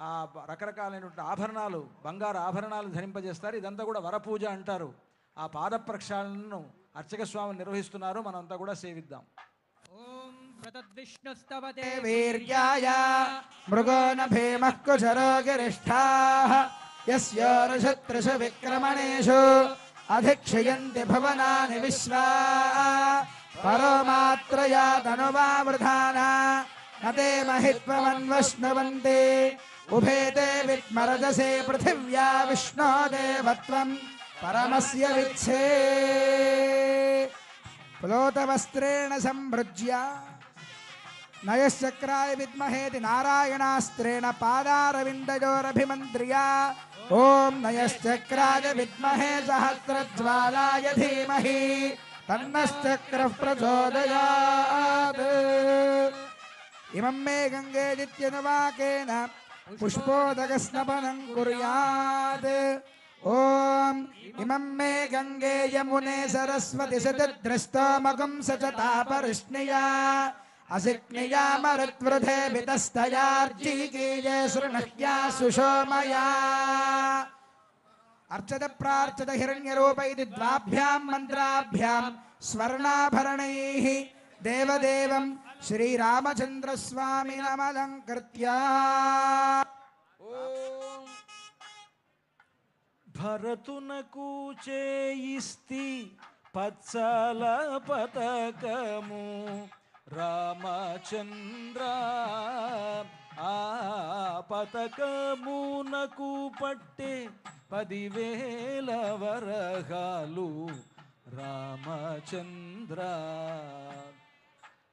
ఆ రకరకాలైనటువంటి ఆభరణాలు, బంగారు ఆభరణాలు ధరింపజేస్తారు. ఇదంతా కూడా వరపూజ అంటారు. ఆ పాద ప్రక్షాళనను అర్చక స్వామి నిర్వహిస్తున్నారు. మనంతా కూడా సేవిద్దాం. ఓం ప్రతద్విష్ణుస్తవతే వీర్యాయ మృగో న భీమః కుశరో గిరిష్ఠాః యస్యోర్షత్రిషు విక్రమణేషు అధిక్షయంతి భువనాని విశ్వా పరో మాత్రయా తనువావృధానా నతే మహిత్వమన్వశ్నువంతి ఉభేతే విద్మరజసే పృథివ్యా విష్ణో దేవత్వం పరమస్య విచ్చే ప్లోతవస్త్రేణ సంభృజ్య నయశ్చక్రాయ విద్మహేతి నారాయణాస్త్రేణ పాదారవిందయోరభిమంత్ర్య ఓం నయశ్చక్రాయ విద్మహే సహస్రజ్వాలాయ ధీమహి తన్నశ్చక్రః ప్రచోదయాత్. ఇమం మే గంగేజిత్యనువాకేన పుష్పోదకస్నపనం కుర్యాత్. ఓం ఇమం మే గంగే యమునే సరస్వతి సతద్రష్టోమగం సచతాపరిష్ణయా అసిక్నియా మరుత్వృధే వితస్తయార్జీకీయే శృణహ్యా సుషోమయా. అర్చత ప్రార్చత హిరణ్యరూపైతి ద్వాభ్యాం మంత్రాభ్యాం స్వర్ణాభరణైః దేవదేవం శ్రీరామచంద్రస్వామినమలంకృత్య. భరతునకు చేయిస్తి పచ్చల పతకము రామచంద్ర, ఆ పతకమునకు పట్టే 10,000 వరహాలు రామచంద్ర.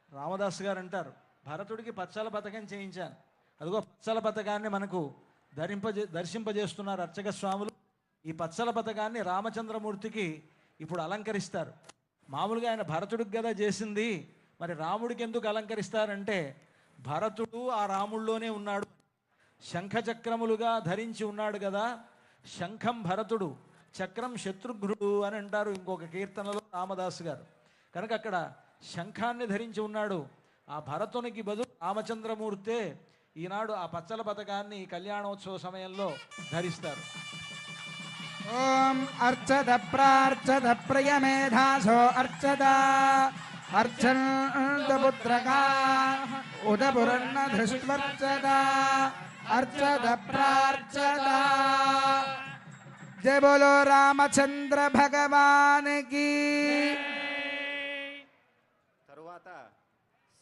రామదాస్ గారు అంటారు, భరతుడికి పచ్చల పతకం చేయించాను. అదిగో పచ్చల పతకాన్ని మనకు దర్శింపజేస్తున్నారు అర్చక స్వాములు. ఈ పచ్చల పతకాన్ని రామచంద్రమూర్తికి ఇప్పుడు అలంకరిస్తారు. మామూలుగా ఆయన భరతుడికి కదా చేసింది, మరి రాముడికి ఎందుకు అలంకరిస్తారంటే భరతుడు ఆ రాముల్లోనే ఉన్నాడు, శంఖచక్రములుగా ధరించి ఉన్నాడు కదా. శంఖం భరతుడు, చక్రం శత్రుఘ్నుడు అని అంటారు ఇంకొక కీర్తనలో రామదాసు గారు. కనుక అక్కడ శంఖాన్ని ధరించి ఉన్నాడు. ఆ భరతునికి బదులు రామచంద్రమూర్తే ఈనాడు ఆ పచ్చల పతకాన్ని కళ్యాణోత్సవ సమయంలో ధరిస్తారు. ఓం అర్చత ప్రార్చత ప్రియమేధాసో అర్చత అర్చంతపుత్రకా ఉదపురన్న ధృష్వర్చత అర్చత ప్రార్చత. జయ బోలో రామచంద్ర భగవానికి. తరువాత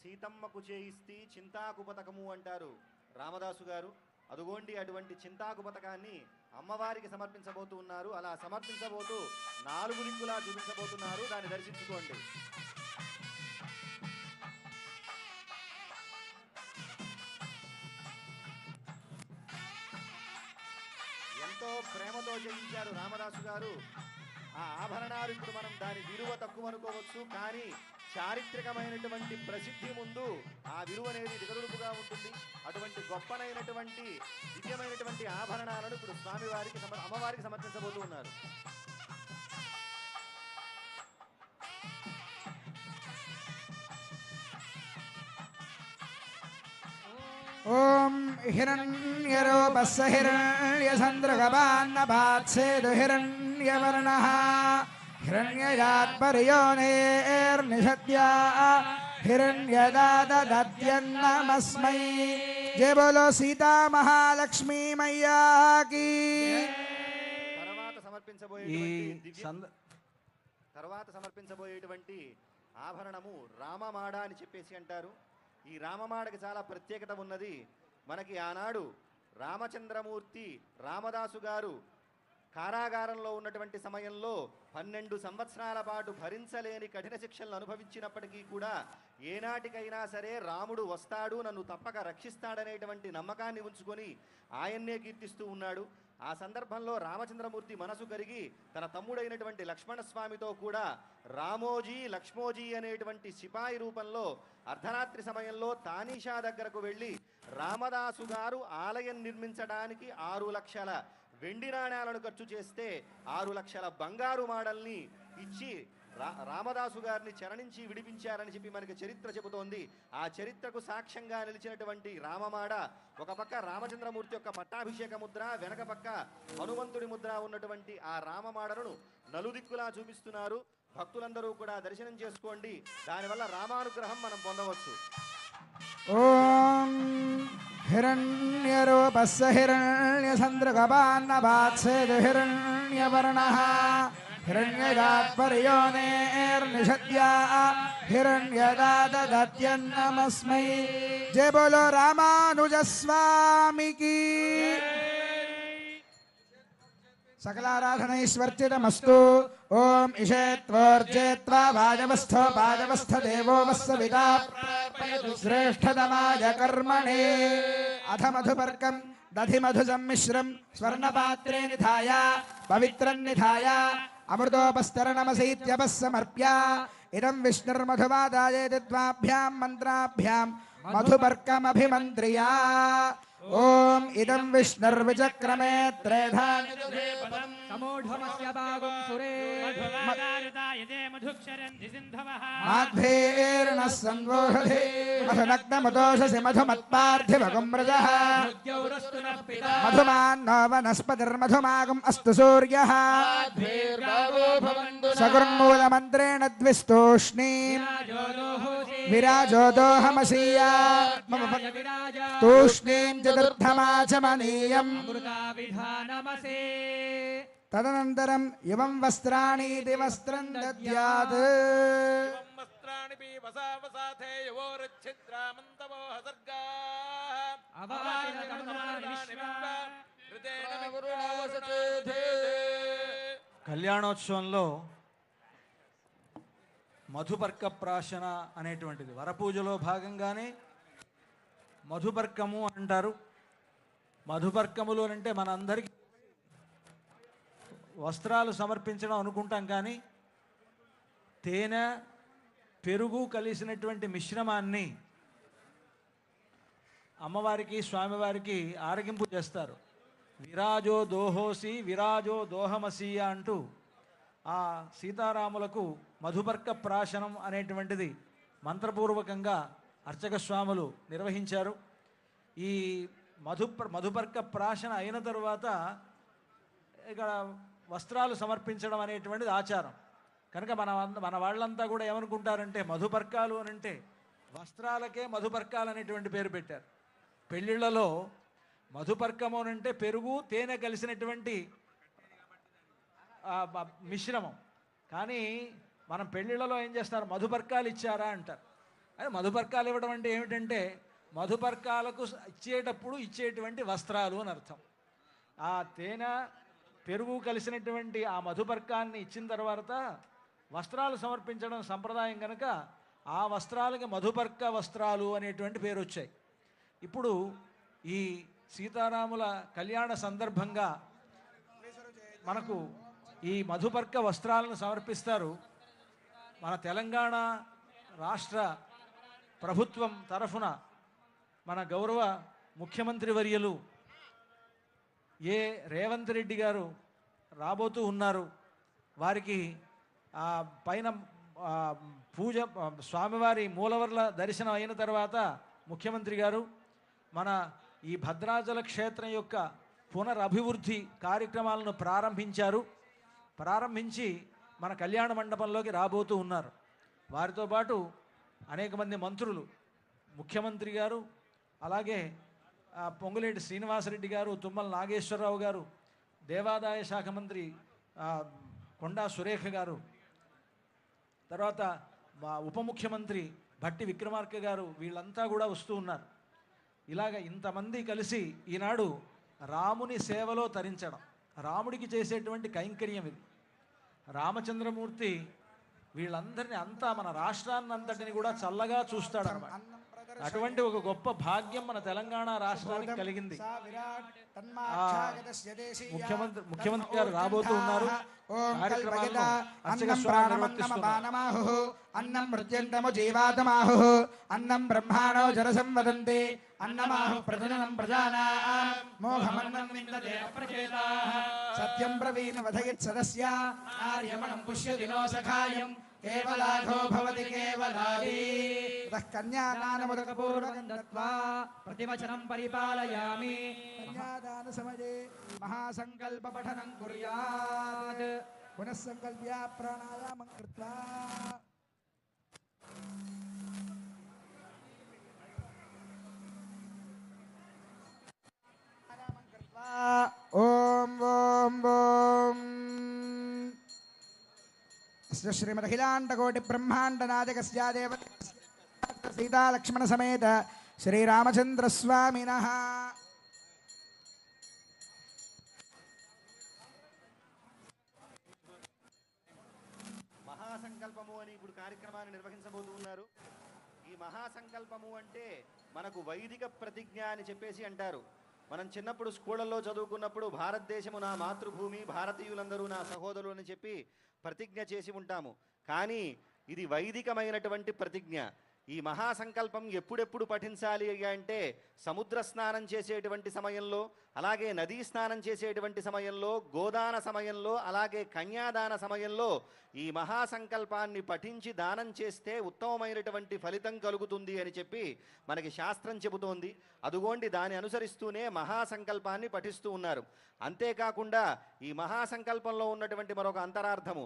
సీతమ్మకు చేయిస్తే చింతాకు పతకము అంటారు రామదాసు గారు. అదుగోండి అటువంటి చింతాకు పతకాన్ని అమ్మవారికి సమర్పించబోతూ ఉన్నారు. అలా సమర్పించబోతూ 4 దిక్కులా చూపించబోతున్నారు. దాన్ని దర్శించుకోండి. ఎంతో ప్రేమతో చేయించారు రామదాసు గారు. ఆ ఆభరణాలు ఇప్పుడు మనం దాని విలువ తక్కువ అనుకోవచ్చు, కానీ చారిత్రకమైనటువంటి ప్రసిద్ధి ముందు ఆ విలువ అనేది దిగదుడుపుగా ఉంటుంది. అటువంటి గొప్పనైనటువంటి దివ్యమైనటువంటి ఆభరణాలను ఇప్పుడు స్వామివారికి అమ్మవారికి సమర్పించబోతూ ఉన్నారు. ఓం హిరణ్యరూపస్య హిరణ్యచంద్రగవాన్నపాత్సేదు హిరణ్యవర్ణః హిరణ్యయాత్పర్యోనేర్నిషద్యా హిరణ్యదాదద్యన్నమస్మై. జయ బోలో సీతా మహాలక్ష్మీ మయ్యాకి. తర్వాత సమర్పించబోయేటువంటి ఆభరణము రామమాడ అని చెప్పేసి అంటారు. ఈ రామమాడకి చాలా ప్రత్యేకత ఉన్నది. మనకి ఆనాడు రామచంద్రమూర్తి రామదాసు గారు కారాగారంలో ఉన్నటువంటి సమయంలో 12 సంవత్సరాల పాటు భరించలేని కఠిన శిక్షలను అనుభవించినప్పటికీ కూడా ఏనాటికైనా సరే రాముడు వస్తాడు, నన్ను తప్పక రక్షిస్తాడనేటువంటి నమ్మకాన్ని ఉంచుకొని ఆయన్నే కీర్తిస్తూ ఉన్నాడు. ఆ సందర్భంలో రామచంద్రమూర్తి మనసు కరిగి తన తమ్ముడైనటువంటి లక్ష్మణస్వామితో కూడా రామోజీ లక్ష్మోజీ అనేటువంటి సిపాయి రూపంలో అర్ధరాత్రి సమయంలో తానీషా దగ్గరకు వెళ్ళి రామదాసు గారు ఆలయం నిర్మించడానికి 6 లక్షల వెండి నాణ్యాలను ఖర్చు చేస్తే 6 లక్షల బంగారు మాడల్ని ఇచ్చి రామదాసు గారిని చరణించి విడిపించారని చెప్పి మనకి చరిత్ర చెబుతోంది. ఆ చరిత్రకు సాక్ష్యంగా నిలిచినటువంటి రామమాడ ఒక పక్క రామచంద్రమూర్తి యొక్క పట్టాభిషేక ముద్ర, వెనక పక్క హనుమంతుడి ముద్ర ఉన్నటువంటి ఆ రామమాడను నలుదిక్కులా చూపిస్తున్నారు. భక్తులందరూ కూడా దర్శనం చేసుకోండి. దానివల్ల రామానుగ్రహం మనం పొందవచ్చు. ఓం హిరణ్యరూపస్య హిరణ్యచంద్రగపాన్నపాత్సేదు హిరణ్యవర్ణః हिरण्यदात्पर्योनेर्निषद्या हिरण्यदादत्यन्नमस्मै। जय बोलो रामानुजस्वामी की। सकलाराधनैश्वर्चितमस्तु। ओम इषेत्वर्जेत्वा वाजवस्थो वाजवस्थ देवो वस्सविता श्रेष्ठतमाय कर्मणे। अथ मधुपर्कं दधि मधु सम्मिश्रं स्वर्णपात्रे निधाय पवित्रं निधाय अमृतोपस्तरणमसीत्यपस्समर्प्य इदं विष्णुर्मधुवादायेति द्वाभ्यां मन्त्राभ्यां मधुपर्कमभिमन्त्र्या। ओम इदं विष्णुर्विचक्रमे त्रेधा समूढमस्य भागं सुरे माध्वेर्नः संवोषधे मधुनग्नमुदोषसि मधुमत्पार्थिवगुम्रजः मधुमान्नो वनस्पतिर्मधुमागम् अस्तु सूर्यः सकुर्मूलमन्त्रेण द्विस्तूष्णीं विराजो दोहमसीया तूष्णीं चतुर्थमाचमनीयम् तदनन्तरं इमं वस्त्राणीति वस्त्रं दद्यात्। కళ్యాణోత్సవంలో మధుపర్క ప్రాశన అనేటువంటిది వరపూజలో భాగంగానే మధుపర్కము అంటారు. మధుపర్కములు అంటే మనందరికీ వస్త్రాలు సమర్పించడం అనుకుంటాం, కానీ తేనె పెరుగు కలిసినటువంటి మిశ్రమాన్ని అమ్మవారికి స్వామివారికి ఆరగింపు చేస్తారు. విరాజో దోహోసి విరాజో దోహమసీయ అంటూ ఆ సీతారాములకు మధుపర్క ప్రాశనం అనేటువంటిది మంత్రపూర్వకంగా అర్చక స్వాములు నిర్వహించారు. ఈ మధుపర్క ప్రాశన అయిన తరువాత ఇక్కడ వస్త్రాలు సమర్పించడం అనేటువంటిది ఆచారం. కనుక మన వాళ్ళంతా కూడా ఏమనుకుంటారంటే మధుపర్కాలు అని అంటే వస్త్రాలకే మధుపర్కాలు అనేటువంటి పేరు పెట్టారు. పెళ్ళిళ్ళలో మధుపర్కము అని అంటే పెరుగు తేనె కలిసినటువంటి మిశ్రమం. కానీ మనం పెళ్ళిళ్ళలో ఏం చేస్తారు, మధుపర్కాలు ఇచ్చారా అంటారు. అదే మధుపర్కాలు ఇవ్వడం అంటే ఏమిటంటే మధుపర్కాలకు ఇచ్చేటప్పుడు ఇచ్చేటువంటి వస్త్రాలు అని అర్థం. ఆ తేనె పెరుగు కలిసినటువంటి ఆ మధుపర్కాన్ని ఇచ్చిన తర్వాత వస్త్రాలు సమర్పించడం సంప్రదాయం కనుక ఆ వస్త్రాలకి మధుపర్క వస్త్రాలు అనేటువంటి పేరు వచ్చాయి. ఇప్పుడు ఈ సీతారాముల కళ్యాణ సందర్భంగా మనకు ఈ మధుపర్క వస్త్రాలను సమర్పిస్తారు. మన తెలంగాణ రాష్ట్ర ప్రభుత్వం తరఫున మన గౌరవ ముఖ్యమంత్రి వర్యులు రేవంత్ రెడ్డి గారు రాబోతూ ఉన్నారు. వారికి పైన పూజ స్వామివారి మూలవర్ల దర్శనం అయిన తర్వాత ముఖ్యమంత్రి గారు మన ఈ భద్రాచల క్షేత్రం యొక్క పునరభివృద్ధి కార్యక్రమాలను ప్రారంభించి మన కళ్యాణ మండపంలోకి రాబోతూ ఉన్నారు. వారితో పాటు అనేక మంది మంత్రులు, ముఖ్యమంత్రి గారు, అలాగే పొంగులేటి శ్రీనివాసరెడ్డి గారు, తుమ్మల నాగేశ్వరరావు గారు, దేవాదాయ శాఖ మంత్రి కొండా సురేఖ గారు, తర్వాత మా ఉప ముఖ్యమంత్రి భట్టి విక్రమార్క గారు, వీళ్ళంతా కూడా వస్తూ ఉన్నారు. ఇలాగ ఇంతమంది కలిసి ఈనాడు రాముని సేవలో తరించడం, రాముడికి చేసేటువంటి కైంకర్యం ఇది. రామచంద్రమూర్తి వీళ్ళందరినీ అంతా మన రాష్ట్రాన్ని అంతటిని కూడా చల్లగా చూస్తాడు అన్నమాట. అటువంటి ఒక గొప్ప భాగ్యం మన తెలంగాణ రాష్ట్రానికి కలిగింది. సా విరాట్ తన్మాక్షాగతస్య దేశీయా ముఖ్యమంత్రి గారు రాబోతూ ఉన్నారు. ఓం కల్పయత కార్యక్రమాలను అన్నం అర్చక స్వామి ప్రాణమన్నమ నిర్వర్తిస్తున్నారు. బాణమాహు అన్నం మృత్యంతము జీవాతమాహు అన్నం బ్రహ్మాణో జనసంవదంతి అన్నమాహు ప్రజననం ప్రజానాం మోహమన్నం విందతే అప్రచేతాః సత్యం బ్రవీణ వదయత్ సదస్య ఆర్యమణం పుష్యతి నో సఖాయం కేవలాఘో భవతి కేవలాది తః కన్యాదానముదకపూర్వకం దత్వా ప్రతివచనం పరిపాలయామి. కన్యాదాన సమయే మహాసంకల్ప పఠనం కుర్యాత్ పునః సంకల్ప్య ప్రాణాయామం కృత్వా ఓం ఓం ఓం శ్రీమదఖిలాండకోటి బ్రహ్మాండ నాయకస్య దేవత సీతా లక్ష్మణ సమేత శ్రీరామచంద్ర స్వామినః మహాసంకల్పము అని ఇప్పుడు కార్యక్రమాన్ని నిర్వహించబోతూ ఉన్నారు. ఈ మహాసంకల్పము అంటే మనకు వైదిక ప్రతిజ్ఞ అని చెప్పేసి అంటారు. మనం చిన్నప్పుడు స్కూళ్ళల్లో చదువుకున్నప్పుడు భారతదేశము నా మాతృభూమి, భారతీయులందరూ నా సహోదరులు అని చెప్పి ప్రతిజ్ఞ చేసి ఉంటాము. కానీ ఇది వైదికమైనటువంటి ప్రతిజ్ఞ. ఈ మహాసంకల్పం ఎప్పుడెప్పుడు పఠించాలి అంటే సముద్ర స్నానం చేసేటువంటి సమయంలో, అలాగే నదీ స్నానం చేసేటువంటి సమయంలో, గోదాన సమయంలో, అలాగే కన్యాదాన సమయంలో ఈ మహాసంకల్పాన్ని పఠించి దానం చేస్తే ఉత్తమమైనటువంటి ఫలితం కలుగుతుంది అని చెప్పి మనకి శాస్త్రం చెబుతోంది. అదుగోండి దాన్ని అనుసరిస్తూనే మహాసంకల్పాన్ని పఠిస్తూ ఉన్నారు. అంతేకాకుండా ఈ మహాసంకల్పంలో ఉన్నటువంటి మరొక అంతరార్థము